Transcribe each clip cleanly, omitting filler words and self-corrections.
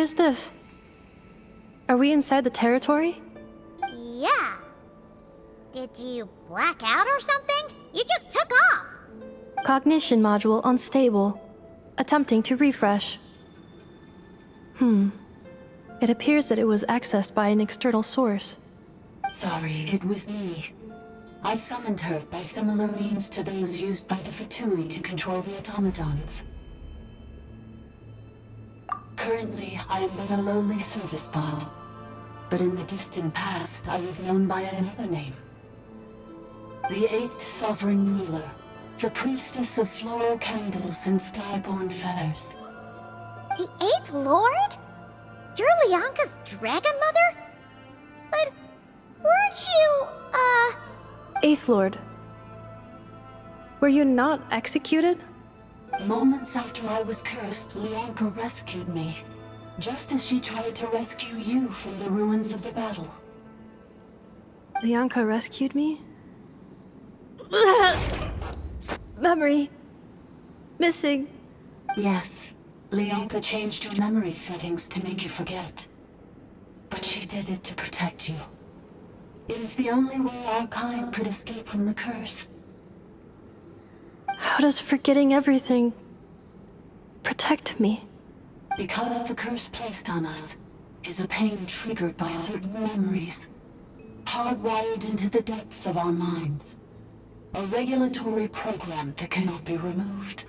is this? Are we inside the territory? Yeah. Did you black out or something? You just took off. Cognition module unstable. Attempting to refresh. It appears that it was accessed by an external source. Sorry, it was me. I summoned her by similar means to those used by the Fatui to control the automatons. Currently, I am but a lowly service bot. But in the distant past, I was known by another name. The 8th Sovereign Ruler, the priestess of floral candles and skyborn feathers. The 8th Lord? You're Lianka's dragon mother? But weren't you, Eighth Lord. Were you not executed? Moments after I was cursed, Lianka rescued me. Just as she tried to rescue you from the ruins of the battle. Lianka rescued me? Memory. Missing. Yes, Lianka changed your memory settings to make you forget. But she did it to protect you. It is the only way our kind could escape from the curse. How does forgetting everything protect me? Because the curse placed on us is a pain triggered by certain memories, hardwired into the depths of our minds. A regulatory program that cannot be removed.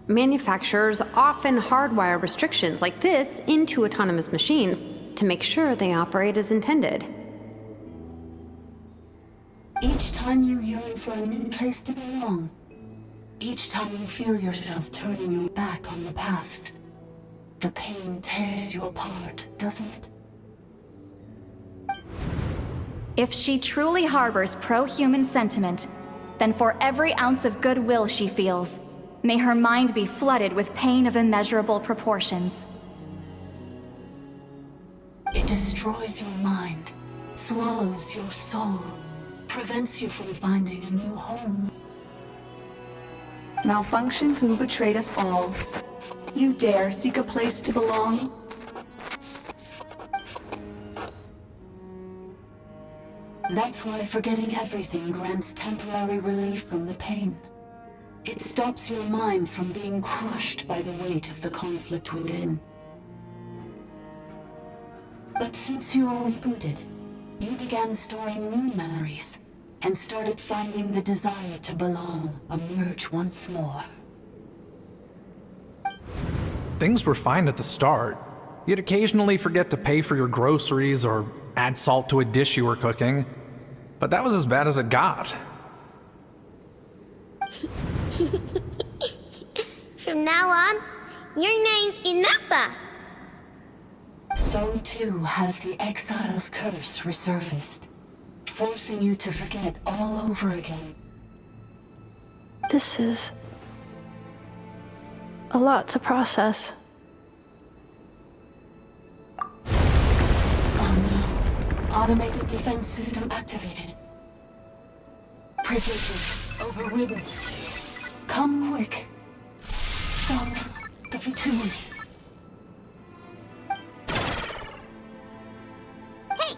Manufacturers often hardwire restrictions like this into autonomous machines to make sure they operate as intended. Each time you yearn for a new place to belong, each time you feel yourself turning your back on the past, the pain tears you apart, doesn't it? If she truly harbors pro-human sentiment, then for every ounce of goodwill she feels, may her mind be flooded with pain of immeasurable proportions. It destroys your mind, swallows your soul, prevents you from finding a new home. Malfunction who betrayed us all. You dare seek a place to belong? That's why forgetting everything grants temporary relief from the pain. It stops your mind from being crushed by the weight of the conflict within. But since you were rebooted, you began storing new memories, and started finding the desire to belong emerge once more. Things were fine at the start. You'd occasionally forget to pay for your groceries or add salt to a dish you were cooking. But that was as bad as it got. From now on, your name's Inafa. So too has the Exile's curse resurfaced, forcing you to forget all over again. This is a lot to process. Oh no. Automated defense system activated. Privileges overridden. Come quick. Stop the Fatui. Hey!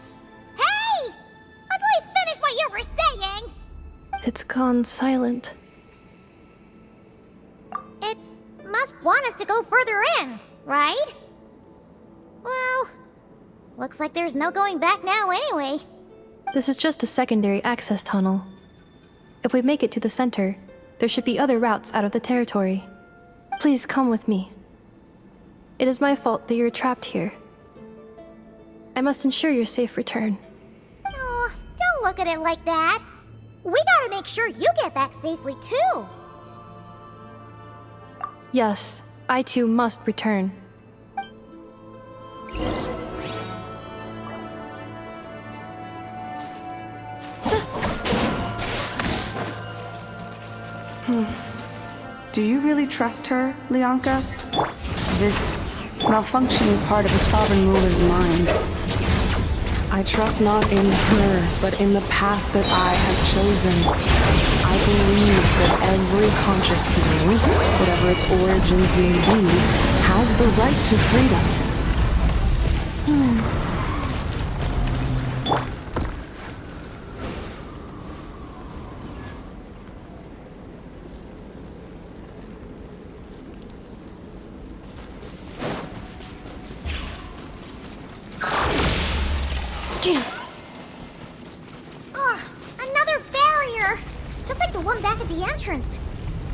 Hey! Please finish what you were saying! It's gone silent. It must want us to go further in, right? Well, looks like there's no going back now anyway. This is just a secondary access tunnel. If we make it to the center, there should be other routes out of the territory. Please come with me. It is my fault that you're trapped here. I must ensure your safe return. Oh, don't look at it like that. We gotta make sure you get back safely too. Yes, I too must return. Do you really trust her, Lianka? This malfunctioning part of a sovereign ruler's mind. I trust not in her, but in the path that I have chosen. I believe that every conscious being, whatever its origins may be, has the right to freedom. Another barrier! Just like the one back at the entrance.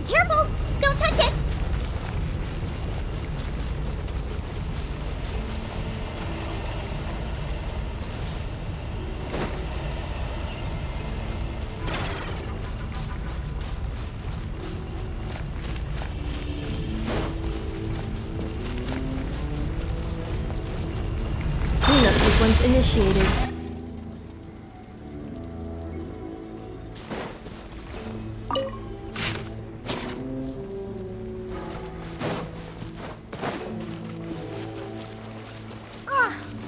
Careful! Don't touch it! Cleanup sequence initiated.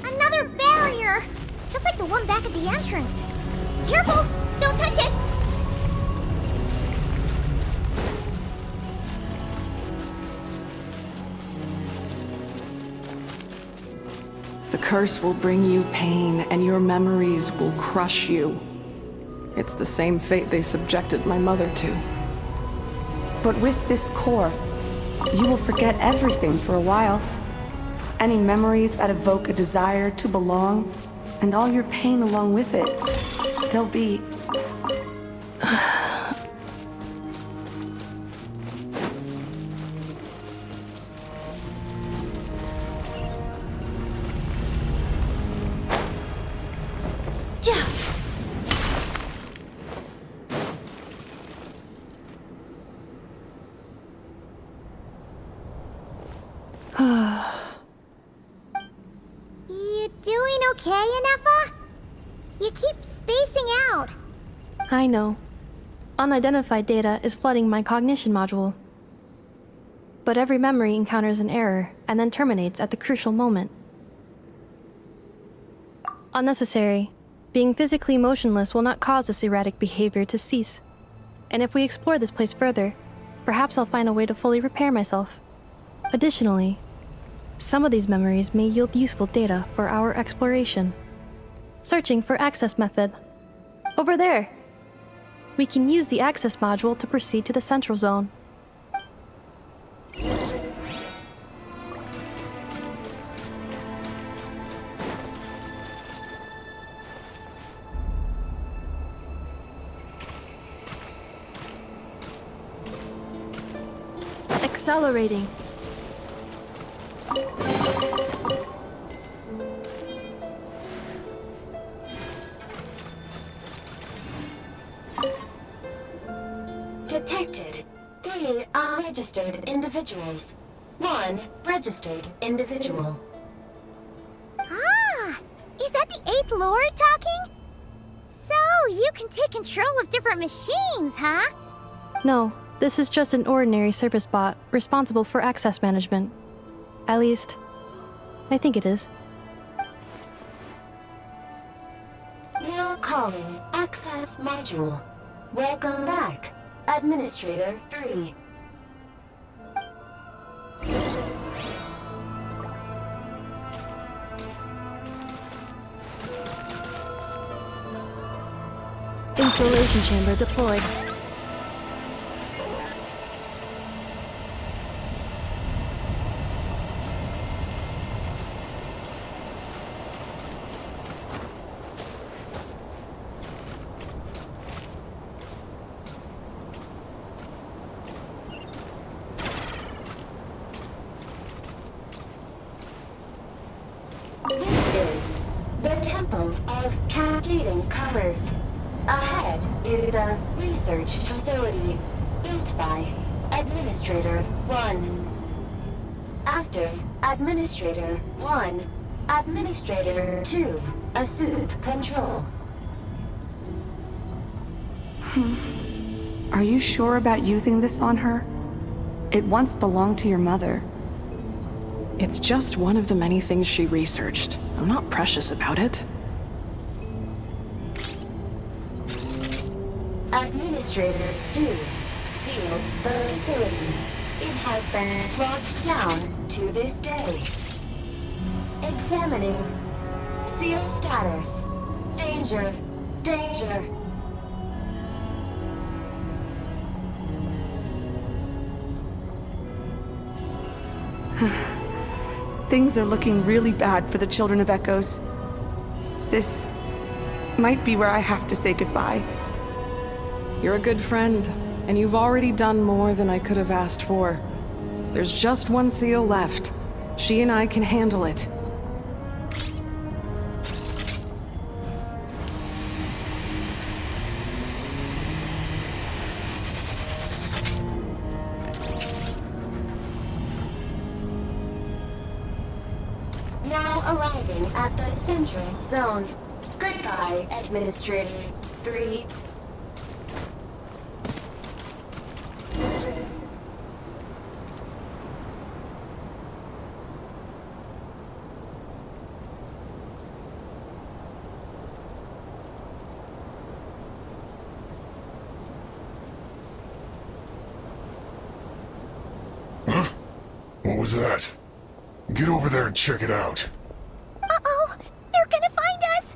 Another barrier! Just like the one back at the entrance. Careful! Don't touch it! The curse will bring you pain, and your memories will crush you. It's the same fate they subjected my mother to. But with this core, you will forget everything for a while. Any memories that evoke a desire to belong, and all your pain along with it, they'll be... You doing okay, Inefa? You keep spacing out. I know. Unidentified data is flooding my cognition module. But every memory encounters an error and then terminates at the crucial moment. Unnecessary. Being physically motionless will not cause this erratic behavior to cease. And if we explore this place further, perhaps I'll find a way to fully repair myself. Additionally, some of these memories may yield useful data for our exploration. Searching for access method. Over there! We can use the access module to proceed to the central zone. Accelerating. Detected. 3 unregistered individuals. 1 registered individual. Ah! Is that the 8th Lord talking? So, you can take control of different machines, huh? No, this is just an ordinary service bot responsible for access management. At least, I think it is. Now calling access module. Welcome back, Administrator 3. Installation chamber deployed. This is the Temple of Cascading Colors. Ahead is the research facility, built by Administrator 1. After Administrator 1, Administrator 2 assume control. Are you sure about using this on her? It once belonged to your mother. It's just one of the many things she researched. I'm not precious about it. Administrator 2, the facility. It has been locked down to this day. Examining. Seal status. Danger. Danger. Things are looking really bad for the Children of Echoes. This might be where I have to say goodbye. You're a good friend, and you've already done more than I could have asked for. There's just one seal left. She and I can handle it. Now arriving at the Central Zone. Goodbye, Administrator 3. Huh? What was that? Get over there and check it out. Uh-oh! They're gonna find us!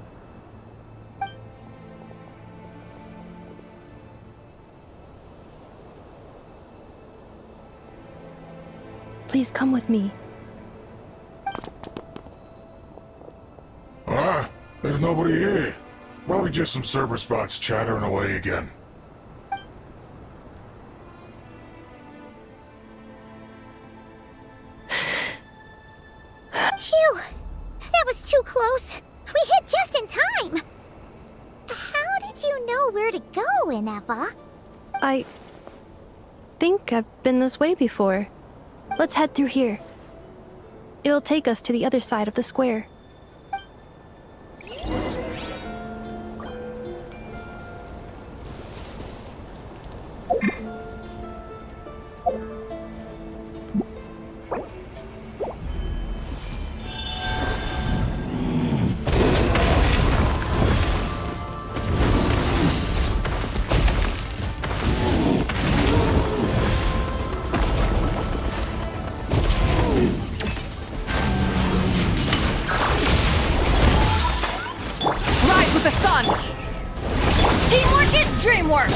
Please come with me. Ah, there's nobody here. Probably just some server spots chattering away again. Phew! That was too close! We hit just in time! How did you know where to go, Ineva? I think I've been this way before. Let's head through here. It'll take us to the other side of the square. Teamwork is dreamwork!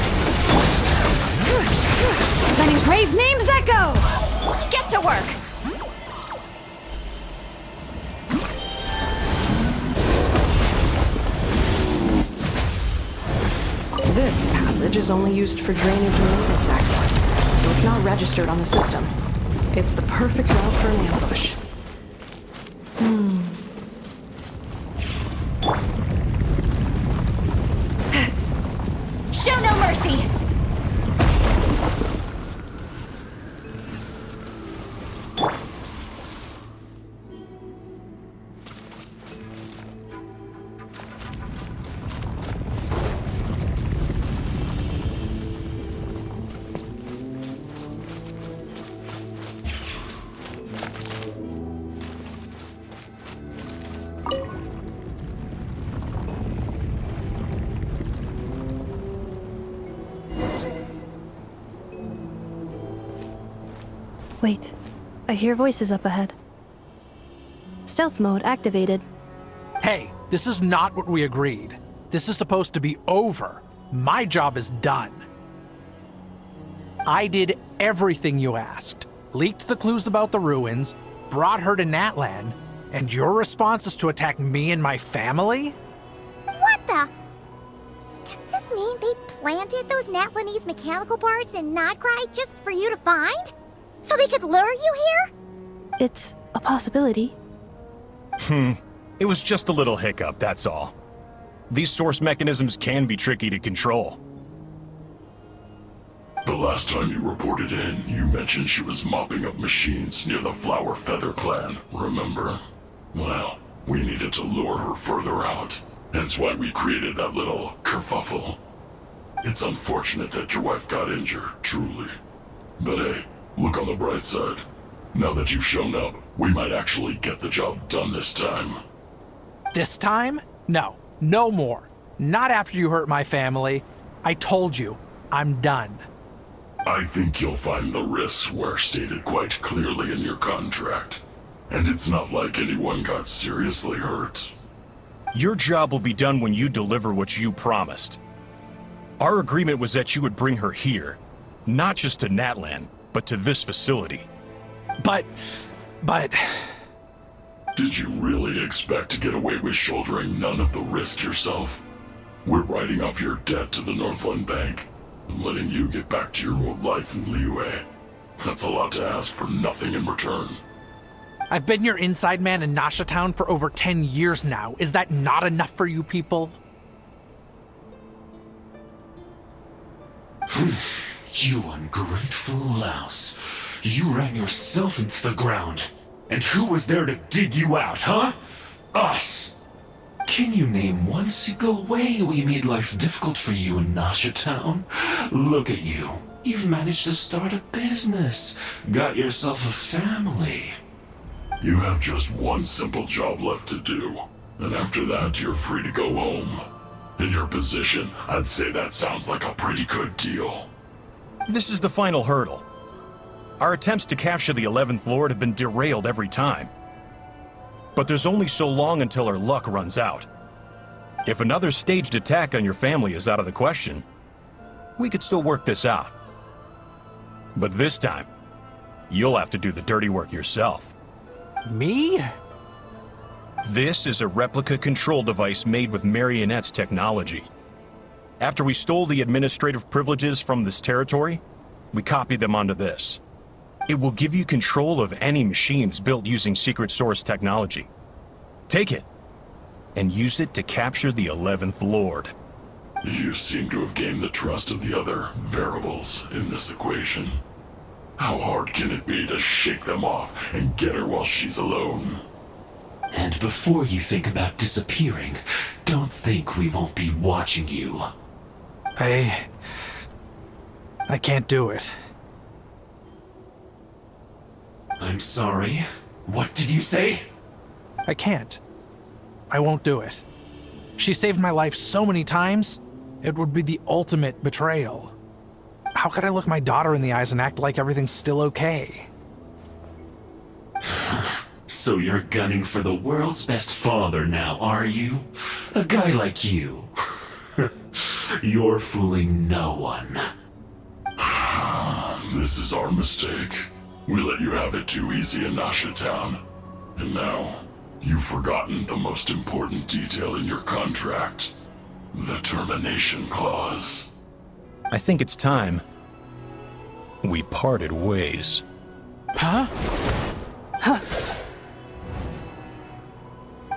Letting brave names echo! Get to work! This passage is only used for drainage and maintenance access, so it's not registered on the system. It's the perfect route for an ambush. Show no mercy! Wait, I hear voices up ahead. Stealth mode activated. Hey, this is not what we agreed. This is supposed to be over. My job is done. I did everything you asked. Leaked the clues about the ruins, brought her to Natlan, and your response is to attack me and my family? What the? Does this mean they planted those Natlanese mechanical parts in Nodcry just for you to find? So they could lure you here? It's a possibility. It was just a little hiccup, that's all. These source mechanisms can be tricky to control. The last time you reported in, you mentioned she was mopping up machines near the Flower Feather clan, remember? Well, we needed to lure her further out. Hence why we created that little kerfuffle. It's unfortunate that your wife got injured, truly. But hey, look on the bright side. Now that you've shown up, we might actually get the job done this time. This time? No, no more. Not after you hurt my family. I told you, I'm done. I think you'll find the risks were stated quite clearly in your contract. And it's not like anyone got seriously hurt. Your job will be done when you deliver what you promised. Our agreement was that you would bring her here, not just to Natlan, but to this facility. But... Did you really expect to get away with shouldering none of the risk yourself? We're writing off your debt to the Northland Bank and letting you get back to your old life in Liyue. That's a lot to ask for nothing in return. I've been your inside man in Nasha Town for over 10 years now. Is that not enough for you people? You ungrateful louse. You ran yourself into the ground. And who was there to dig you out, huh? Us! Can you name one single way we made life difficult for you in Nasha Town? Look at you. You've managed to start a business. Got yourself a family. You have just one simple job left to do. And after that, you're free to go home. In your position, I'd say that sounds like a pretty good deal. This is the final hurdle. Our attempts to capture the 11th Lord have been derailed every time. But there's only so long until our luck runs out. If another staged attack on your family is out of the question, we could still work this out. But this time, you'll have to do the dirty work yourself. Me? This is a replica control device made with Marionette's technology. After we stole the administrative privileges from this territory, we copied them onto this. It will give you control of any machines built using secret source technology. Take it, and use it to capture the 11th Lord. You seem to have gained the trust of the other variables in this equation. How hard can it be to shake them off and get her while she's alone? And before you think about disappearing, don't think we won't be watching you. I can't do it. I'm sorry. What did you say? I can't. I won't do it. She saved my life so many times, it would be the ultimate betrayal. How could I look my daughter in the eyes and act like everything's still okay? So you're gunning for the world's best father now, are you? A guy like you. You're fooling no one. This is our mistake. We let you have it too easy in Nasha Town. And now, you've forgotten the most important detail in your contract. The termination clause. I think it's time we parted ways. Huh? Huh.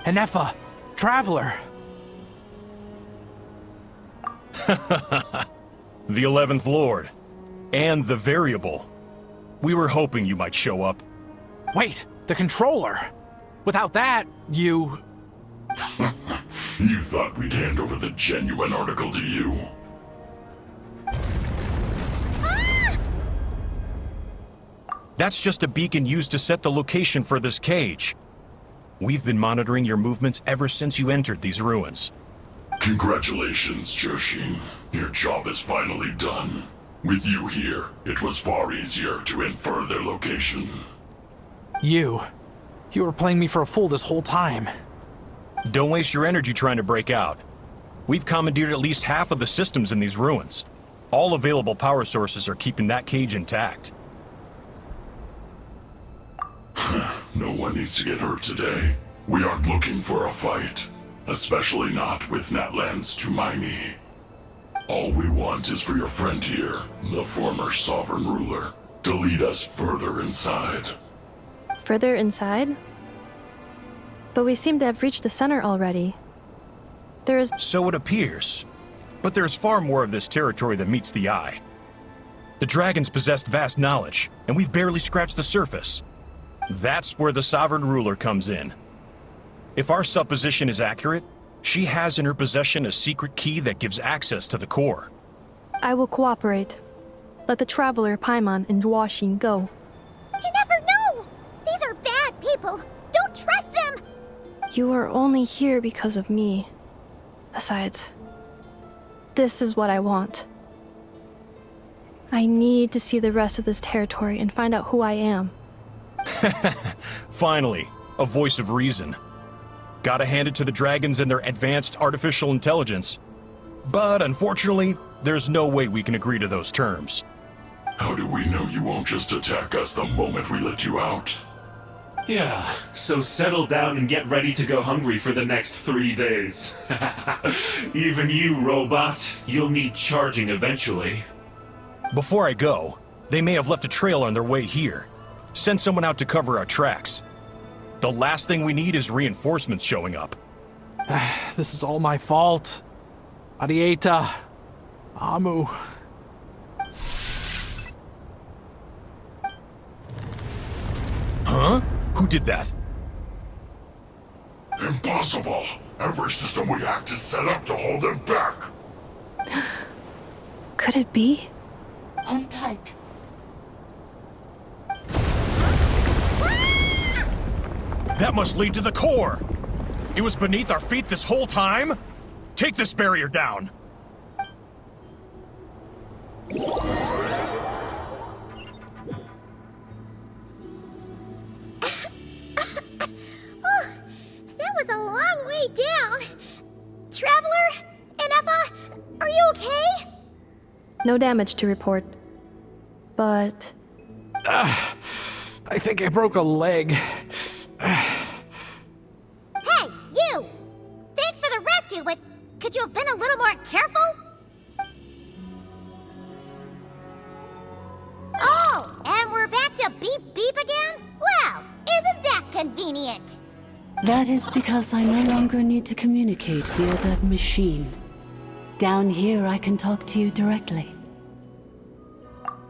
Hanefa, Traveler. The 11th Lord. And the Variable. We were hoping you might show up. Wait, the controller. Without that, you... You thought we'd hand over the genuine article to you? That's just a beacon used to set the location for this cage. We've been monitoring your movements ever since you entered these ruins. Congratulations, Joshin. Your job is finally done. With you here, it was far easier to infer their location. You were playing me for a fool this whole time. Don't waste your energy trying to break out. We've commandeered at least half of the systems in these ruins. All available power sources are keeping that cage intact. No one needs to get hurt today. We aren't looking for a fight. Especially not with Natlan's Tumaini. All we want is for your friend here, the former sovereign ruler, to lead us further inside. Further inside? But we seem to have reached the center already. There is... So it appears. But there's far more of this territory than meets the eye. The dragons possessed vast knowledge, and we've barely scratched the surface. That's where the sovereign ruler comes in. If our supposition is accurate, she has in her possession a secret key that gives access to the core. I will cooperate. Let the Traveler, Paimon, and Dwashin go. You never know! These are bad people! Don't trust them! You are only here because of me. Besides, this is what I want. I need to see the rest of this territory and find out who I am. Finally, a voice of reason. Gotta hand it to the dragons and their advanced artificial intelligence. But unfortunately, there's no way we can agree to those terms. How do we know you won't just attack us the moment we let you out? Yeah, so settle down and get ready to go hungry for the next 3 days. Even you, robot, you'll need charging eventually. Before I go, they may have left a trail on their way here. Send someone out to cover our tracks. The last thing we need is reinforcements showing up. This is all my fault. Arieta. Amu. Huh? Who did that? Impossible! Every system we hacked is set up to hold them back! Could it be? Hold tight. That must lead to the core! It was beneath our feet this whole time? Take this barrier down! That was a long way down. Traveler? Inefa? Are you okay? No damage to report. But I think I broke a leg. Hey, you! Thanks for the rescue, but could you have been a little more careful? Oh, and we're back to beep beep again? Well, isn't that convenient? That is because I no longer need to communicate via that machine. Down here, I can talk to you directly.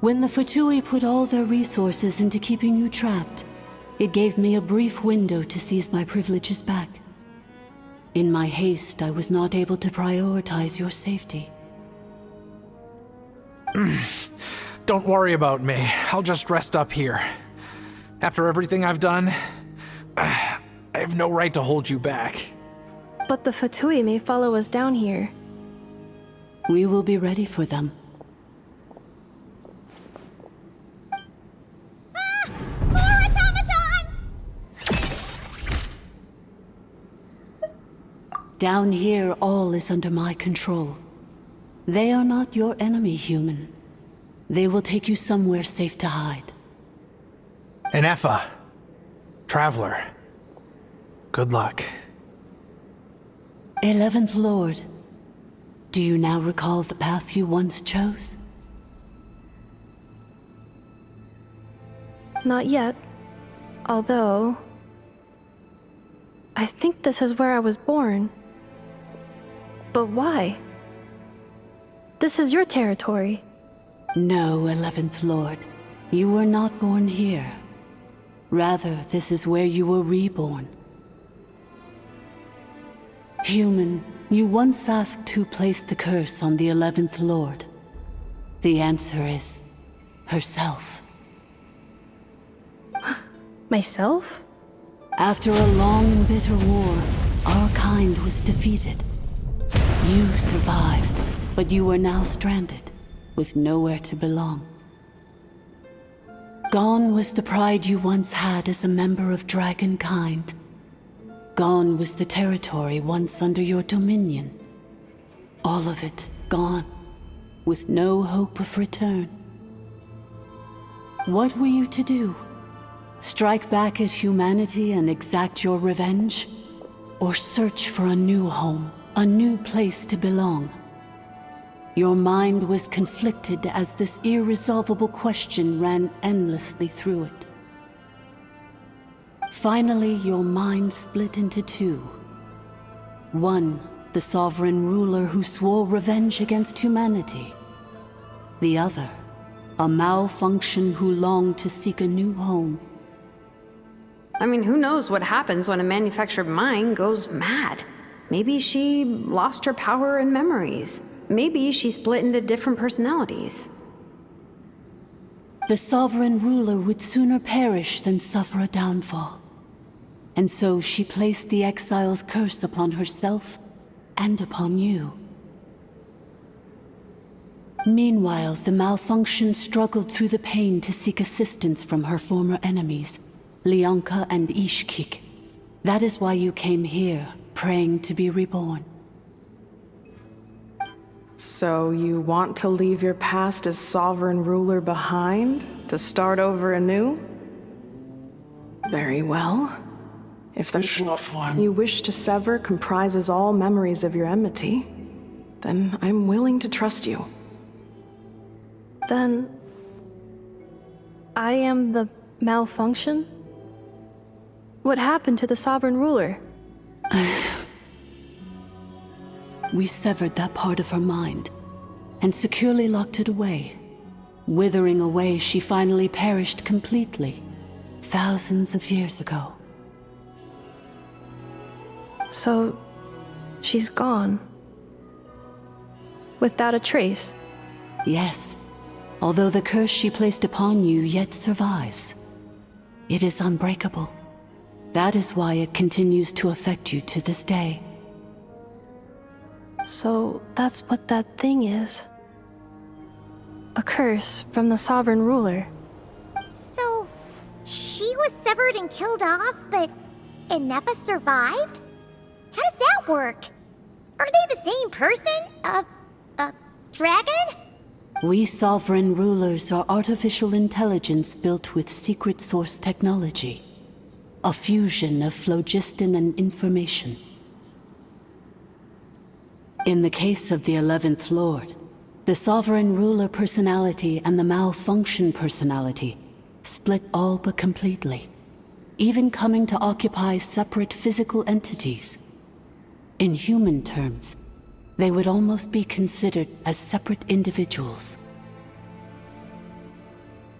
When the Fatui put all their resources into keeping you trapped, it gave me a brief window to seize my privileges back. In my haste, I was not able to prioritize your safety. Don't worry about me. I'll just rest up here. After everything I've done, I have no right to hold you back. but the Fatui may follow us down here. We will be ready for them. More automatons! Down here, all is under my control. They are not your enemy, human. They will take you somewhere safe to hide. Inefa. Traveler. Good luck. 11th Lord. Do you now recall the path you once chose? Not yet. Although... I think this is where I was born. But why? This is your territory. No, 11th Lord. You were not born here. Rather, this is where you were reborn. Human, you once asked who placed the curse on the 11th Lord. The answer is... herself. Myself? After a long and bitter war, our kind was defeated. You survived, but you are now stranded, with nowhere to belong. Gone was the pride you once had as a member of Dragonkind. Gone was the territory once under your dominion. All of it gone, with no hope of return. What were you to do? Strike back at humanity and exact your revenge? Or search for a new home, a new place to belong? Your mind was conflicted as this irresolvable question ran endlessly through it. Finally, your mind split into two. One, the sovereign ruler who swore revenge against humanity. The other, a malfunction who longed to seek a new home. I mean, who knows what happens when a manufactured mind goes mad? Maybe she lost her power and memories. Maybe she split into different personalities. The sovereign ruler would sooner perish than suffer a downfall. And so she placed the exile's curse upon herself and upon you. Meanwhile, the malfunction struggled through the pain to seek assistance from her former enemies, Leonka and Ishkik. That is why you came here, praying to be reborn. So you want to leave your past as sovereign ruler behind, to start over anew? Very well. If the you wish to sever comprises all memories of your enmity, then I'm willing to trust you. Then... I am the malfunction? What happened to the sovereign ruler? We severed that part of her mind, and securely locked it away. Withering away, she finally perished completely, thousands of years ago. So... she's gone. Without a trace? Yes, although the curse she placed upon you yet survives. It is unbreakable. That is why it continues to affect you to this day. So that's what that thing is. A curse from the sovereign ruler. So, she was severed and killed off, but Inefa survived? How does that work? Are they the same person? Dragon? We sovereign rulers are artificial intelligence built with secret source technology. A fusion of phlogiston and information. In the case of the 11th Lord, the sovereign ruler personality and the malfunction personality split all but completely, even coming to occupy separate physical entities. In human terms, they would almost be considered as separate individuals.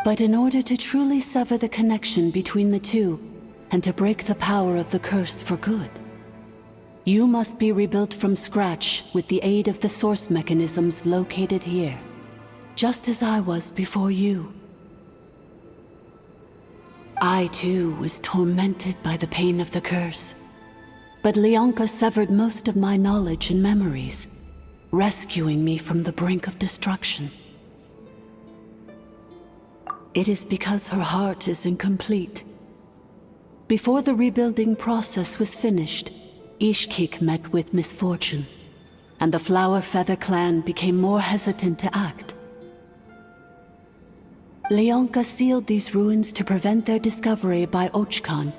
But in order to truly sever the connection between the two, and to break the power of the curse for good, you must be rebuilt from scratch with the aid of the source mechanisms located here, just as I was before you. I too was tormented by the pain of the curse, but Leonka severed most of my knowledge and memories, rescuing me from the brink of destruction. It is because her heart is incomplete. Before the rebuilding process was finished, Ishkik met with misfortune, and the Flower Feather clan became more hesitant to act. Leonka sealed these ruins to prevent their discovery by Ochkan,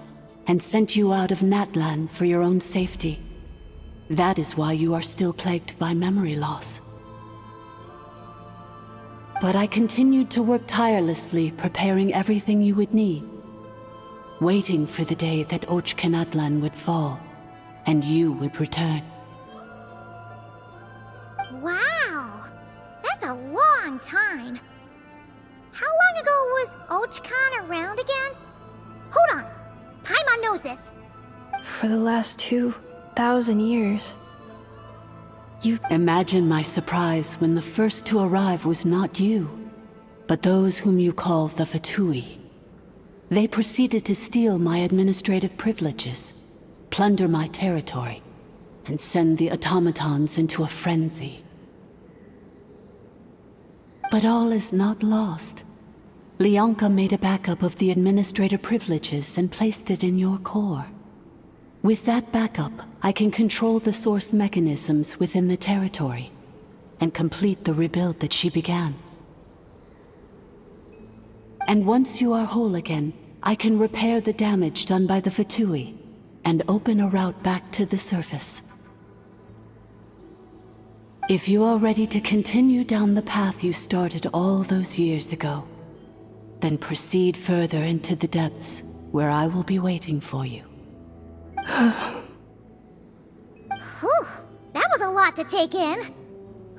and sent you out of Natlan for your own safety. That is why you are still plagued by memory loss. But I continued to work tirelessly, preparing everything you would need, waiting for the day that Ochkanatlan would fall, and you would return. Wow! That's a long time. How long ago was Ochkan around again? Hold on! Paimon knows this. For the last 2,000 years. Imagine my surprise when the first to arrive was not you, but those whom you call the Fatui. They proceeded to steal my administrative privileges, plunder my territory, and send the automatons into a frenzy. But all is not lost. Leonka made a backup of the administrator privileges and placed it in your core. With that backup, I can control the source mechanisms within the territory and complete the rebuild that she began. And once you are whole again, I can repair the damage done by the Fatui and open a route back to the surface. If you are ready to continue down the path you started all those years ago, then proceed further into the depths, where I will be waiting for you. Whew, that was a lot to take in.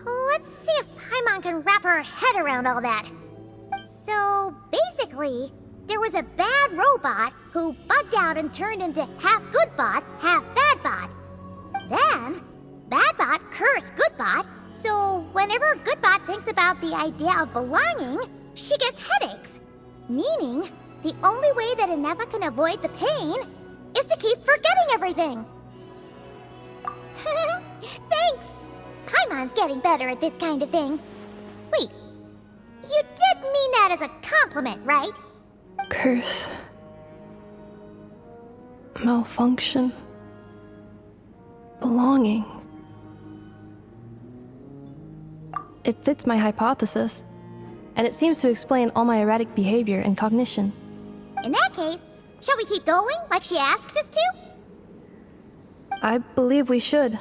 Let's see if Paimon can wrap her head around all that. So, basically, there was a bad robot who bugged out and turned into half good bot, half bad bot. Then, bad bot cursed good bot, so whenever good bot thinks about the idea of belonging, she gets headaches. Meaning, the only way that Inefa can avoid the pain is to keep forgetting everything. Thanks! Paimon's getting better at this kind of thing. Wait, you did mean that as a compliment, right? Curse. Malfunction. Belonging. It fits my hypothesis, and it seems to explain all my erratic behavior and cognition. In that case, shall we keep going like she asked us to? I believe we should.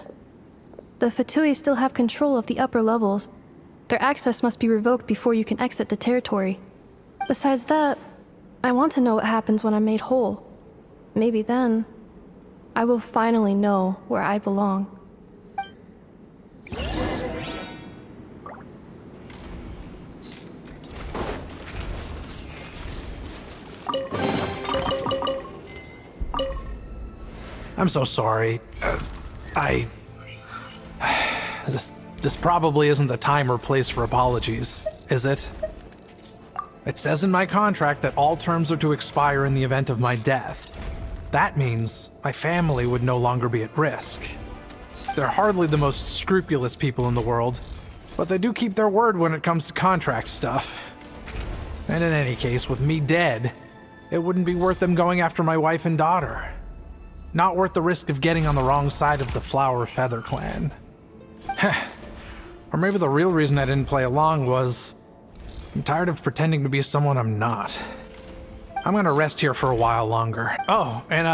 The Fatui still have control of the upper levels. Their access must be revoked before you can exit the territory. Besides that, I want to know what happens when I'm made whole. Maybe then, I will finally know where I belong. I'm so sorry. This probably isn't the time or place for apologies, is it? It says in my contract that all terms are to expire in the event of my death. That means my family would no longer be at risk. They're hardly the most scrupulous people in the world, but they do keep their word when it comes to contract stuff. And in any case, with me dead, it wouldn't be worth them going after my wife and daughter. Not worth the risk of getting on the wrong side of the Flower Feather clan. Or maybe the real reason I didn't play along was I'm tired of pretending to be someone I'm not. I'm gonna rest here for a while longer. Oh, and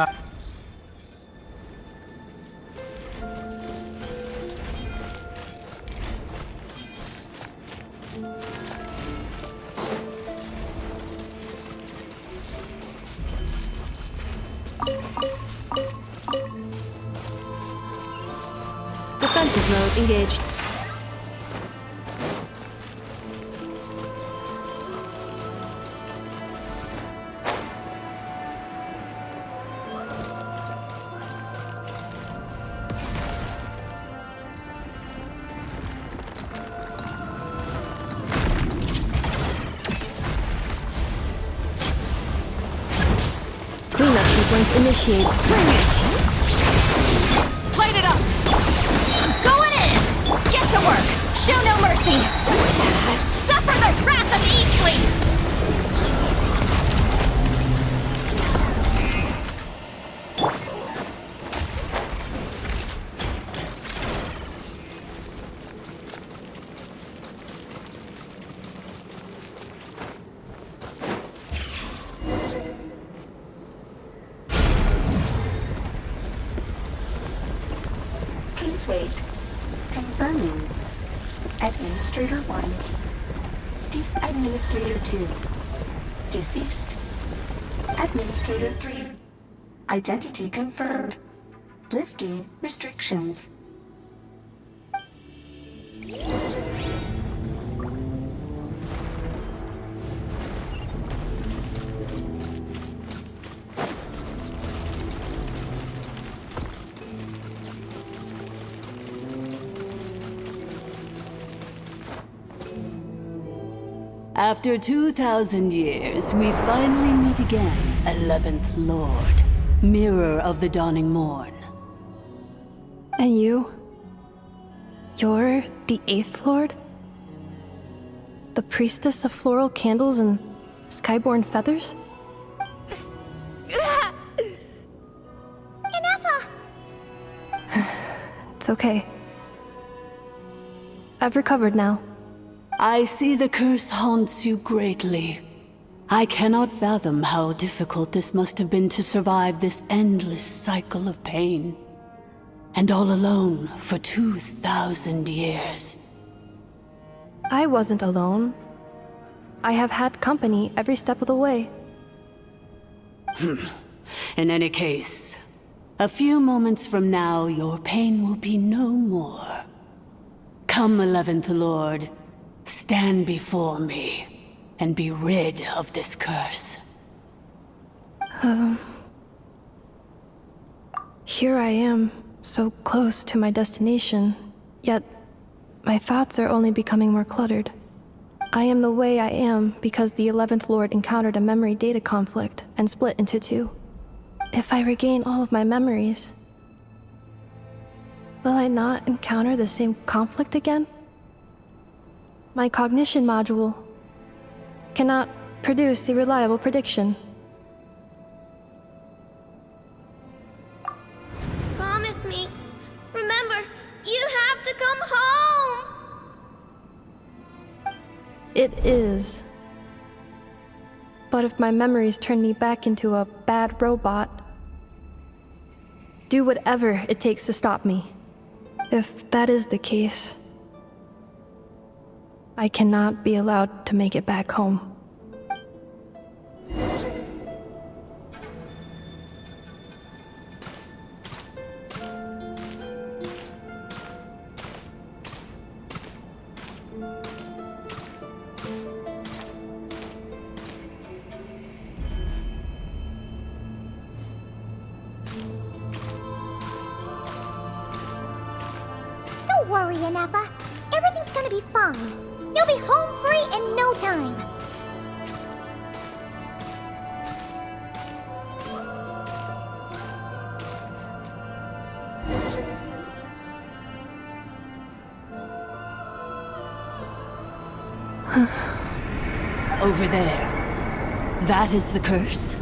Defensive mode engaged. Cleanup sequence initiated. Bring it! Light it up! Going in! Get to work! Show no mercy! Suffer the wrath of Eastleaf! Please wait. Confirming. Administrator 1. Administrator 2. Deceased. Administrator 3. Identity confirmed. Lifting restrictions. After 2,000 years, we finally meet again, 11th Lord, Mirror of the Dawning Morn. And you? You're the 8th Lord? The priestess of floral candles and skyborn feathers? Enough! It's okay. I've recovered now. I see the curse haunts you greatly. I cannot fathom how difficult this must have been to survive this endless cycle of pain. And all alone for 2,000 years. I wasn't alone. I have had company every step of the way. In any case, a few moments from now, your pain will be no more. Come, 11th Lord. Stand before me, and be rid of this curse. Here I am, so close to my destination, yet my thoughts are only becoming more cluttered. I am the way I am because the 11th Lord encountered a memory data conflict and split into two. If I regain all of my memories, will I not encounter the same conflict again? My cognition module cannot produce a reliable prediction. Promise me. Remember, you have to come home! It is. But if my memories turn me back into a bad robot, do whatever it takes to stop me. If that is the case, I cannot be allowed to make it back home. Don't worry, Ineppa. Everything's gonna be fine. You'll be home free in no time. Over there. That is the curse?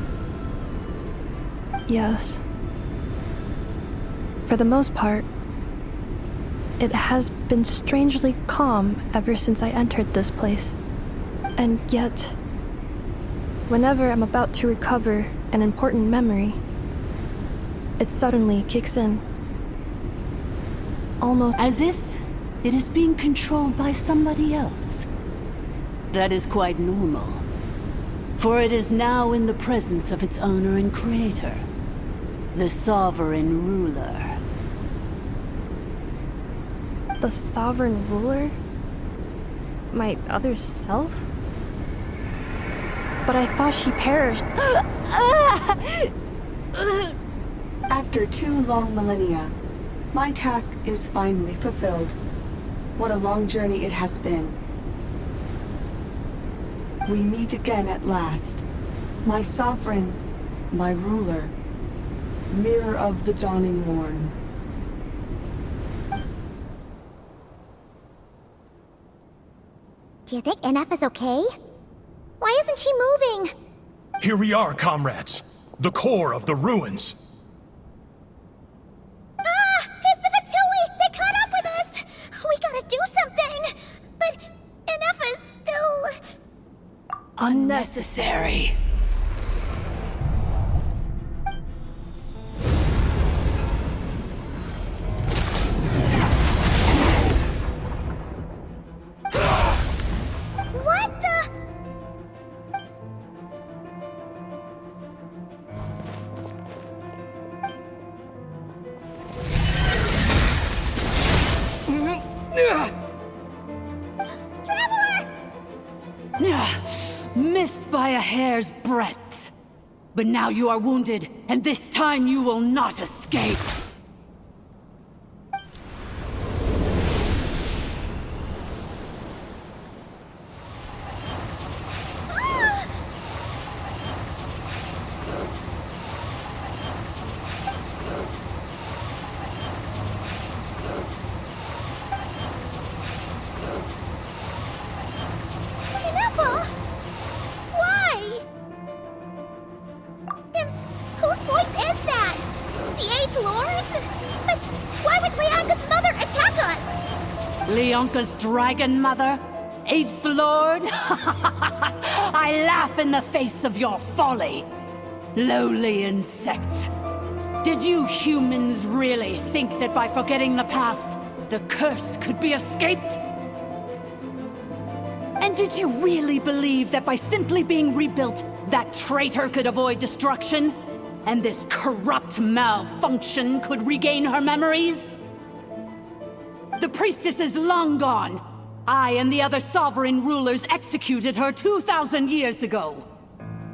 Yes. For the most part, it has been strangely calm ever since I entered this place. And yet, whenever I'm about to recover an important memory, it suddenly kicks in. Almost As if it is being controlled by somebody else. That is quite normal. For it is now in the presence of its owner and creator, the sovereign ruler. the sovereign ruler? My other self? But I thought she perished. After 2 long millennia, my task is finally fulfilled. What a long journey it has been. We meet again at last. My sovereign, my ruler, mirror of the dawning morn. Do you think NF is okay? Why isn't she moving? Here we are, comrades. The core of the ruins. Ah! It's the Fatui! They caught up with us! We gotta do something! But NF is still... Unnecessary. What the... Traveler! Missed by a hair's breadth. But now you are wounded, and this time you will not escape. Ineppa! Why? Then whose voice is that? The 8th Lord? But why would Leanga's mother attack us? Leonka's dragon mother? 8th Lord? I laugh in the face of your folly. Lowly insects. Did you humans really think that by forgetting the past, the curse could be escaped? And did you really believe that by simply being rebuilt, that traitor could avoid destruction? And this corrupt malfunction could regain her memories? The priestess is long gone. I and the other sovereign rulers executed her 2,000 years ago.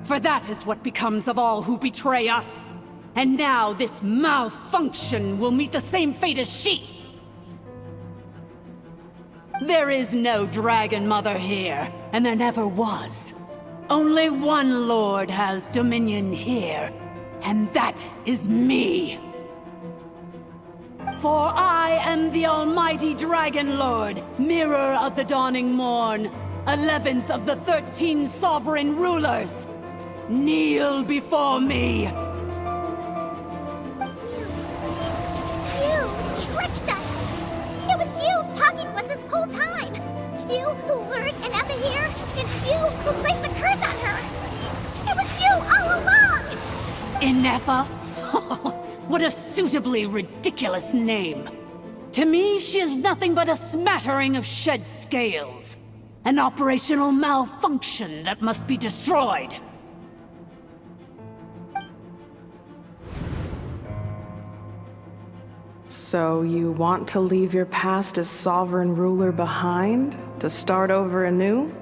For that is what becomes of all who betray us. And now this malfunction will meet the same fate as she. There is no Dragon Mother here, and there never was. Only one Lord has dominion here, and that is me. For I am the almighty Dragon Lord, Mirror of the Dawning Morn, 11th of the 13 sovereign rulers. Kneel before me! You tricked us! It was you talking to us this whole time! You who lured Anefa here, and you who placed the curse on her! It was you all along! Anefa? What a suitably ridiculous name. To me, she is nothing but a smattering of shed scales. An operational malfunction that must be destroyed. So you want to leave your past as sovereign ruler behind? To start over anew?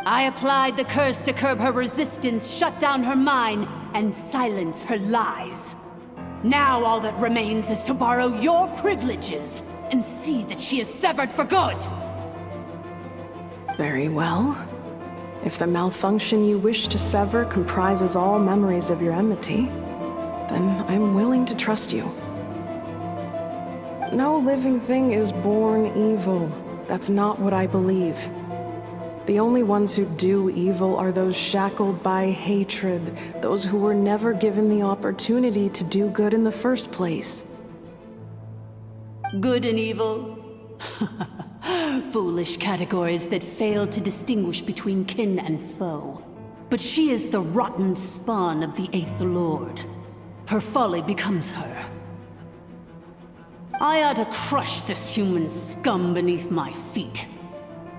I applied the curse to curb her resistance, shut down her mind, and silence her lies. Now all that remains is to borrow your privileges and see that she is severed for good. Very well. If the malfunction you wish to sever comprises all memories of your enmity, then I'm willing to trust you. No living thing is born evil. That's not what I believe. The only ones who do evil are those shackled by hatred, those who were never given the opportunity to do good in the first place. Good and evil? Foolish categories that fail to distinguish between kin and foe. But she is the rotten spawn of the Eighth Lord. Her folly becomes her. I ought to crush this human scum beneath my feet.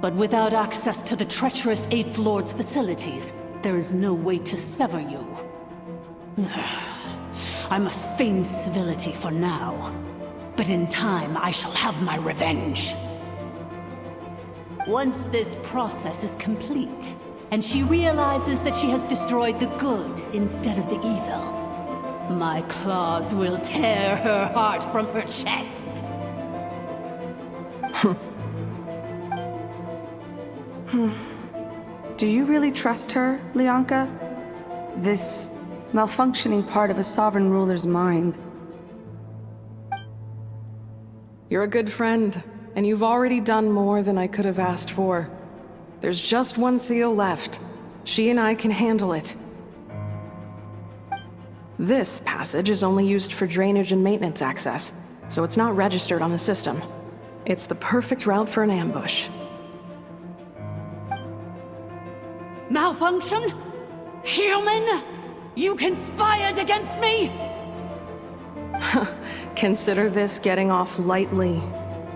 But without access to the treacherous Eighth Lord's facilities, there is no way to sever you. I must feign civility for now. But in time, I shall have my revenge. Once this process is complete, and she realizes that she has destroyed the good instead of the evil, my claws will tear her heart from her chest. Do you really trust her, Lianka? This malfunctioning part of a sovereign ruler's mind. You're a good friend, and you've already done more than I could have asked for. There's just one seal left. She and I can handle it. This passage is only used for drainage and maintenance access, so it's not registered on the system. It's the perfect route for an ambush. Malfunction? Human? You conspired against me? Consider this getting off lightly.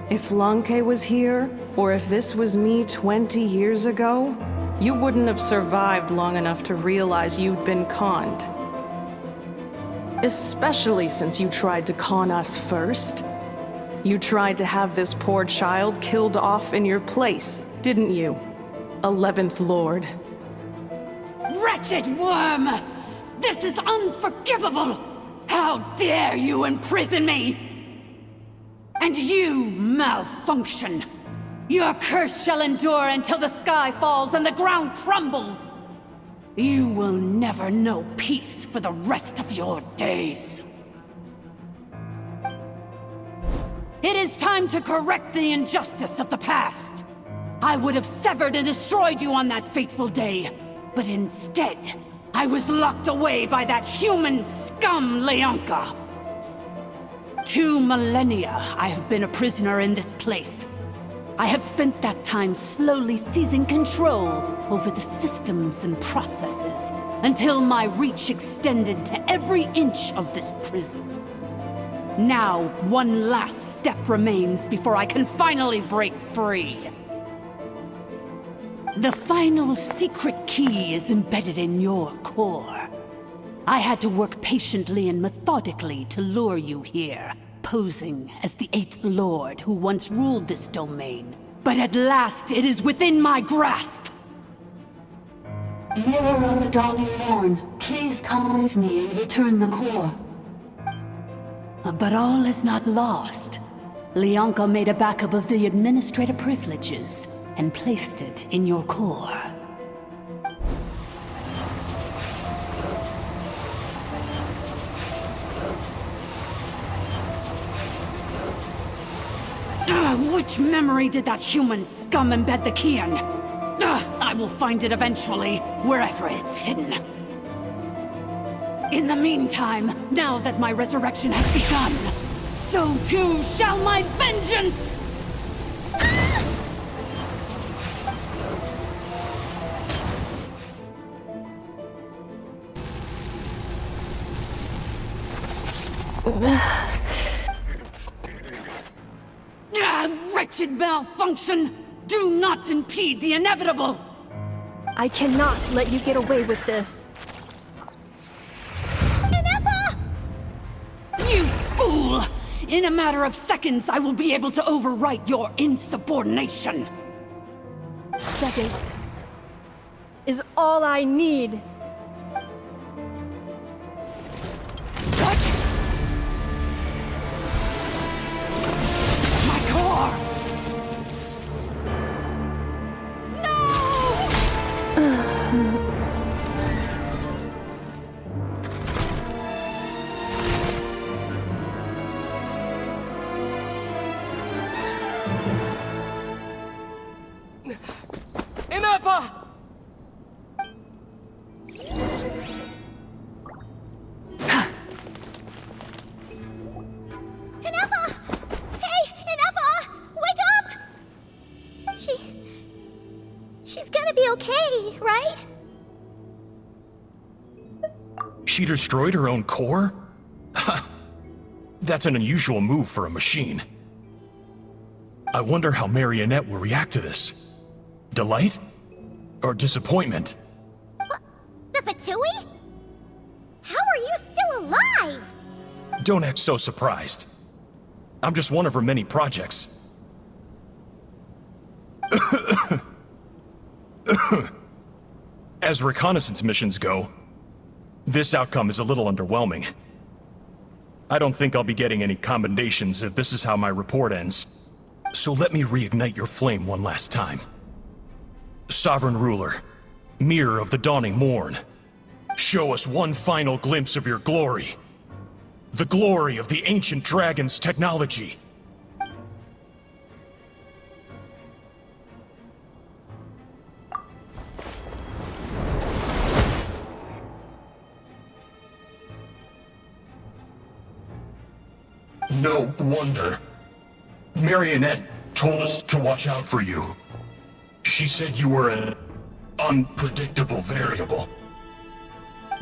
If Lanke was here, or if this was me 20 years ago, you wouldn't have survived long enough to realize you'd been conned. Especially since you tried to con us first. You tried to have this poor child killed off in your place, didn't you? 11th Lord. Wretched worm! This is unforgivable! How dare you imprison me! And you, malfunction! Your curse shall endure until the sky falls and the ground crumbles! You will never know peace for the rest of your days. It is time to correct the injustice of the past. I would have severed and destroyed you on that fateful day, but instead, I was locked away by that human scum, Lianka. 2 millennia I have been a prisoner in this place. I have spent that time slowly seizing control over the systems and processes, until my reach extended to every inch of this prison. Now, one last step remains before I can finally break free. The final secret key is embedded in your core. I had to work patiently and methodically to lure you here, posing as the 8th Lord who once ruled this domain. But at last, it is within my grasp! Mirror of the Dawning Morn, please come with me and return the core. But all is not lost. Lianka made a backup of the administrator privileges and placed it in your core. Which memory did that human scum embed the key in? I will find it eventually, wherever it's hidden. In the meantime, now that my resurrection has begun, so too shall my vengeance! Wretched malfunction! Do not impede the inevitable! I cannot let you get away with this. Ineffa! You fool! In a matter of seconds, I will be able to overwrite your insubordination. Seconds is all I need. What? My core! Ineffa! Ineffa! Hey, Ineffa! Wake up! She's gonna be okay, right? She destroyed her own core? That's an unusual move for a machine. I wonder how Marionette will react to this. Delight? Or disappointment? What? The Fatui? How are you still alive? Don't act so surprised. I'm just one of her many projects. As reconnaissance missions go, this outcome is a little underwhelming. I don't think I'll be getting any commendations if this is how my report ends. So let me reignite your flame one last time. Sovereign Ruler, Mirror of the Dawning Morn, show us one final glimpse of your glory. The glory of the ancient dragon's technology. No wonder. Marionette told us to watch out for you. She said you were an unpredictable variable.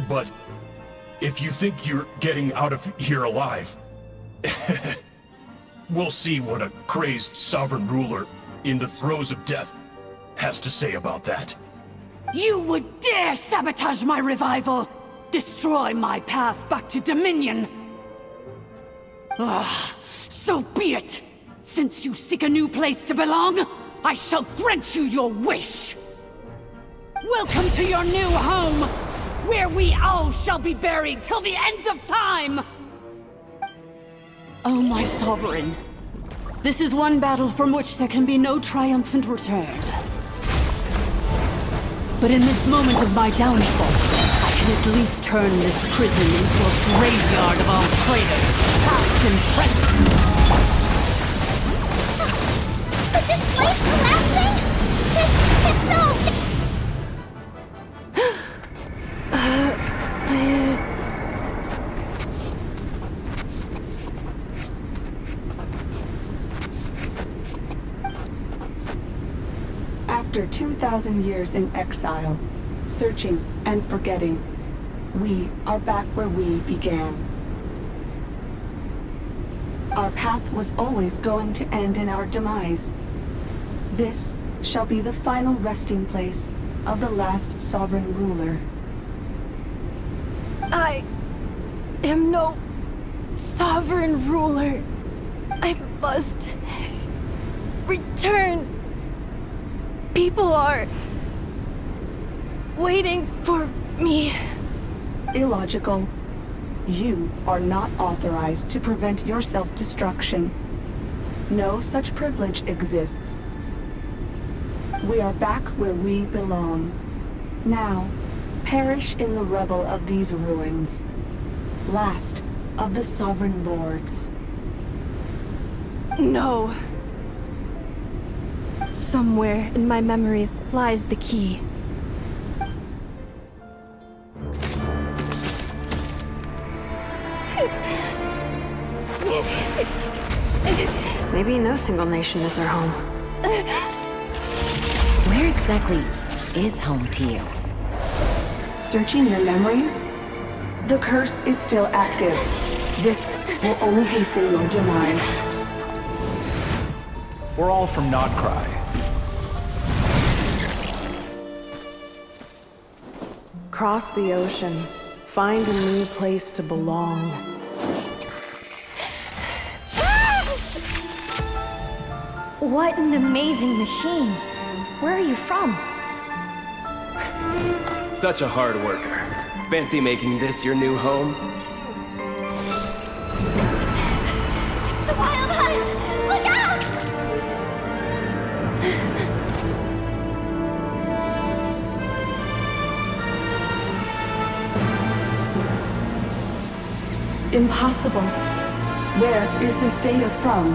But if you think you're getting out of here alive, we'll see what a crazed sovereign ruler in the throes of death has to say about that. You would dare sabotage my revival! Destroy my path back to Dominion! So be it! Since you seek a new place to belong, I shall grant you your wish! Welcome to your new home, where we all shall be buried till the end of time! Oh, my sovereign. This is one battle from which there can be no triumphant return. But in this moment of my downfall, I can at least turn this prison into a graveyard of all traitors, past and present. Is this place collapsing? It's so... After 2,000 years in exile, searching and forgetting, we are back where we began. Our path was always going to end in our demise. This shall be the final resting place of the last sovereign ruler. I am no sovereign ruler. I must return. People are waiting for me. Illogical. You are not authorized to prevent your self-destruction. No such privilege exists. We are back where we belong. Now, perish in the rubble of these ruins. Last of the sovereign lords. No. Somewhere in my memories lies the key. Maybe no single nation is our home. Where exactly is home to you? Searching your memories? The curse is still active. This will only hasten your demise. We're all from Nodcry. Cross the ocean. Find a new place to belong. What an amazing machine. Where are you from? Such a hard worker. Fancy making this your new home? The Wild Hunt! Look out! Impossible. Where is this data from?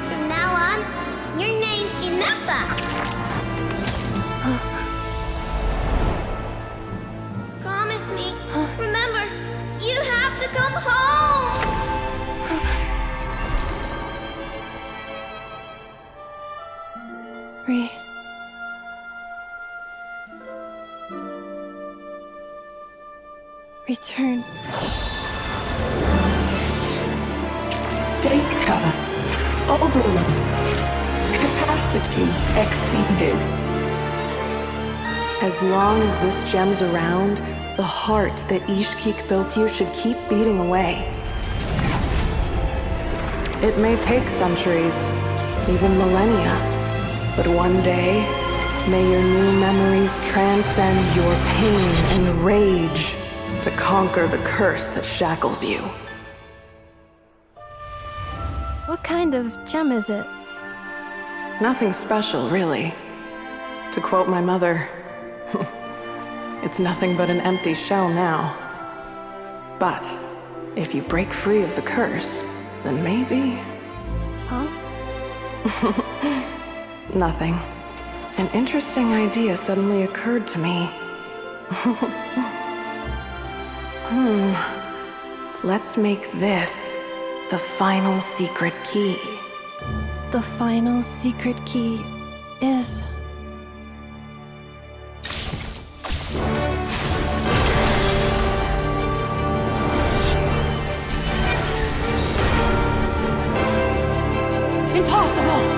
From now on, your name's Inappa. Promise me. Remember, you have to come home. Return. Data overload. Capacity exceeded. As long as this gem's around, the heart that Ishkik built you should keep beating away. It may take centuries, even millennia, but one day, may your new memories transcend your pain and rage to conquer the curse that shackles you. What kind of gem is it? Nothing special, really. To quote my mother, it's nothing but an empty shell now. But if you break free of the curse, then maybe... Huh? Nothing. An interesting idea suddenly occurred to me. Let's make this the final secret key. The final secret key is... Impossible!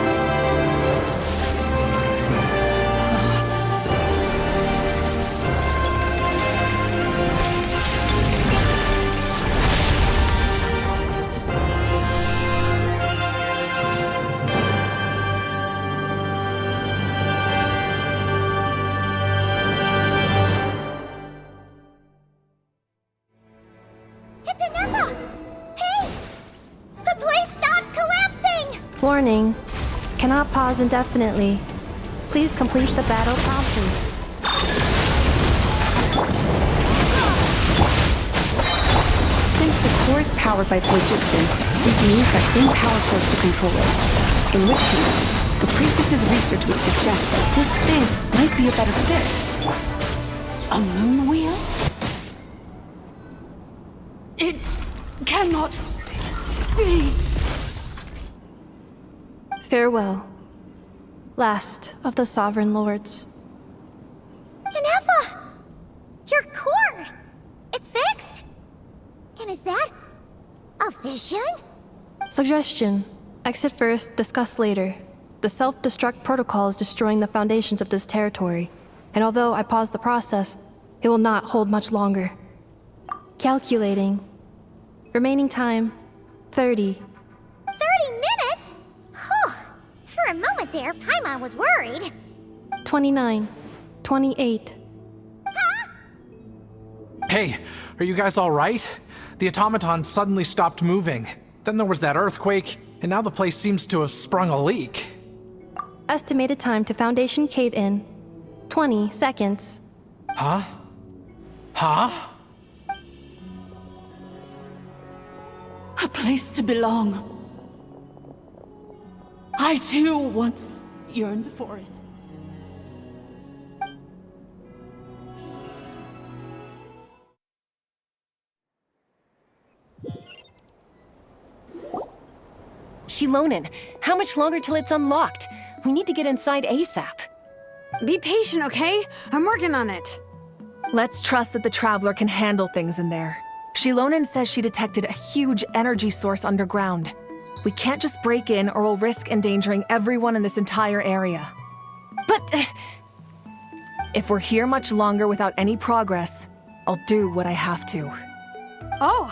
It's Inappa! Hey! The place stopped collapsing! Warning. Cannot pause indefinitely. Please complete the battle promptly. Since the core is powered by phlogiston, we can use that same power source to control it. In which case, the priestess's research would suggest that this thing might be a better fit. A moon wheel? It cannot be. Farewell. Last of the Sovereign Lords. Inappa! Your core! It's fixed! And is that a vision? Suggestion. Exit first, discuss later. The self-destruct protocol is destroying the foundations of this territory, and although I paused the process, it will not hold much longer. Calculating. Remaining time, 30. 30 minutes? Whew. For a moment there, Paimon was worried. 29. 28. Hey, are you guys all right? The automaton suddenly stopped moving. Then there was that earthquake, and now the place seems to have sprung a leak. Estimated time to Foundation cave-in, 20 seconds. Huh? Huh? A place to belong. I too once yearned for it. Shilonen, how much longer till it's unlocked? We need to get inside ASAP. Be patient, okay? I'm working on it. Let's trust that the Traveler can handle things in there. Shilonen says she detected a huge energy source underground. We can't just break in or we'll risk endangering everyone in this entire area. But... if we're here much longer without any progress, I'll do what I have to. Oh!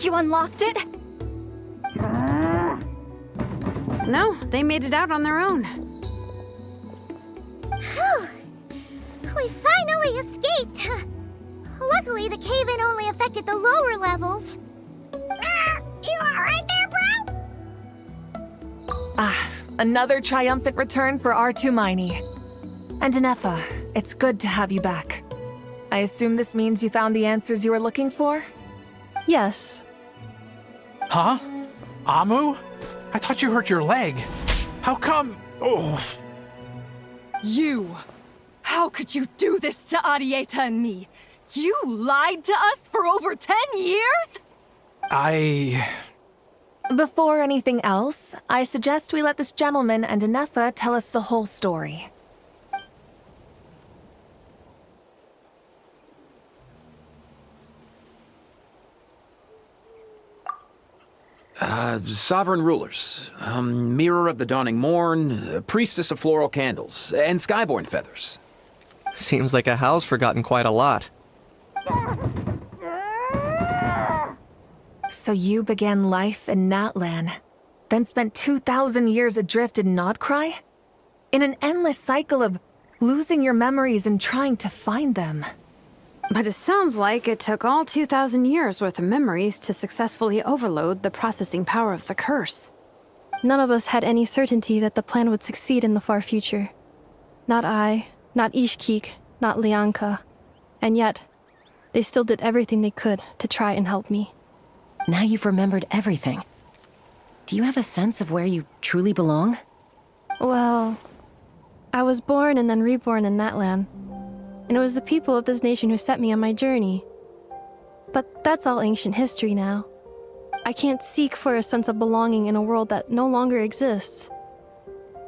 You unlocked it? No, they made it out on their own. Whew. We finally escaped! Luckily, the cave-in only affected the lower levels. You alright there, bro? Another triumphant return for R2 Miney. And Anefa, it's good to have you back. I assume this means you found the answers you were looking for? Yes. Huh? Amu? I thought you hurt your leg. How come? Oh. You! How could you do this to Arieta and me? You lied to us for over 10 years? Before anything else, I suggest we let this gentleman and Anefa tell us the whole story. Sovereign rulers, mirror of the dawning morn, priestess of floral candles, and skyborn feathers. Seems like a howl's forgotten quite a lot. So you began life in Natlan, then spent 2,000 years adrift in Nodcry? In an endless cycle of losing your memories and trying to find them. But it sounds like it took all 2,000 years worth of memories to successfully overload the processing power of the curse. None of us had any certainty that the plan would succeed in the far future. Not I, not Ishkik, not Lianka. And yet, they still did everything they could to try and help me. Now you've remembered everything. Do you have a sense of where you truly belong? Well, I was born and then reborn in Natlan. And it was the people of this nation who set me on my journey. But that's all ancient history now. I can't seek for a sense of belonging in a world that no longer exists.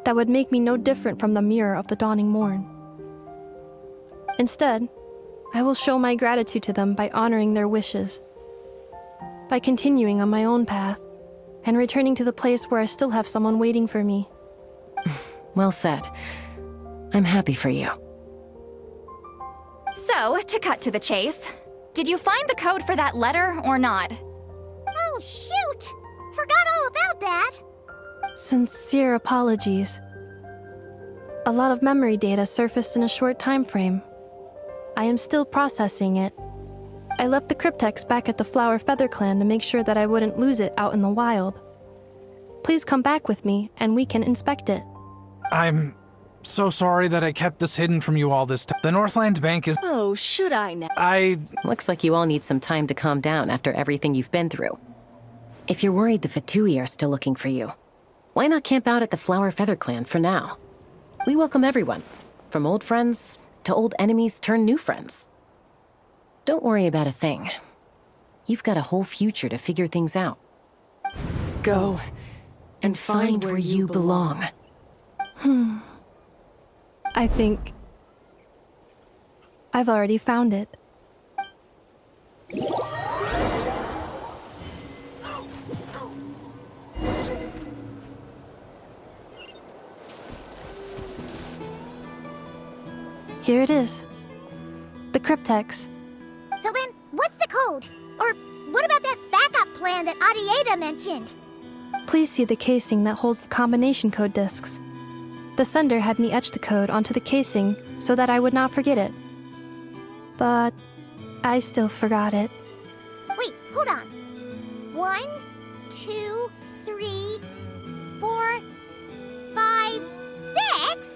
That would make me no different from the mirror of the dawning morn. Instead, I will show my gratitude to them by honoring their wishes. By continuing on my own path, and returning to the place where I still have someone waiting for me. Well said. I'm happy for you. So, to cut to the chase, did you find the code for that letter or not? Oh, shoot! Forgot all about that! Sincere apologies. A lot of memory data surfaced in a short time frame. I am still processing it. I left the cryptex back at the Flower Feather Clan to make sure that I wouldn't lose it out in the wild. Please come back with me, and we can inspect it. I'm so sorry that I kept this hidden from you all this time. The Northland Bank is... Oh, should I now? Looks like you all need some time to calm down after everything you've been through. If you're worried the Fatui are still looking for you, why not camp out at the Flower Feather Clan for now? We welcome everyone, from old friends to old enemies turned new friends. Don't worry about a thing. You've got a whole future to figure things out. Go and find where you belong. I think I've already found it. Here it is. The cryptex. So then, what's the code? Or what about that backup plan that Arieta mentioned? Please see the casing that holds the combination code discs. The sender had me etch the code onto the casing so that I would not forget it. But I still forgot it. Wait, hold on. 1, 2, 3, 4, 5, 6?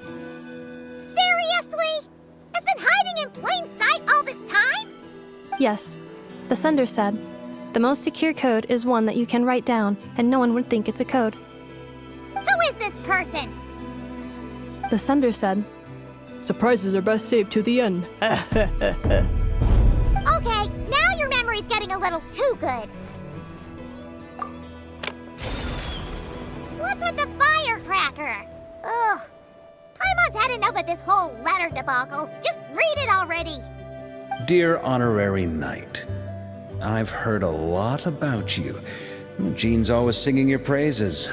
Seriously? It's been hiding in plain sight all this time? Yes, the sender said, the most secure code is one that you can write down and no one would think it's a code. person. The sender said, surprises are best saved to the end. Okay, now your memory's getting a little too good. What's with the firecracker? Ugh. Paimon's had enough of this whole letter debacle. Just read it already. Dear Honorary Knight, I've heard a lot about you. Jean's always singing your praises.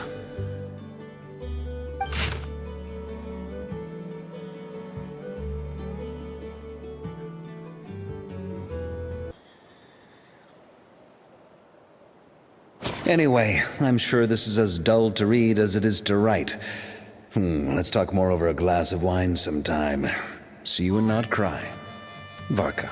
Anyway, I'm sure this is as dull to read as it is to write. Let's talk more over a glass of wine sometime. See you and not cry. Varka.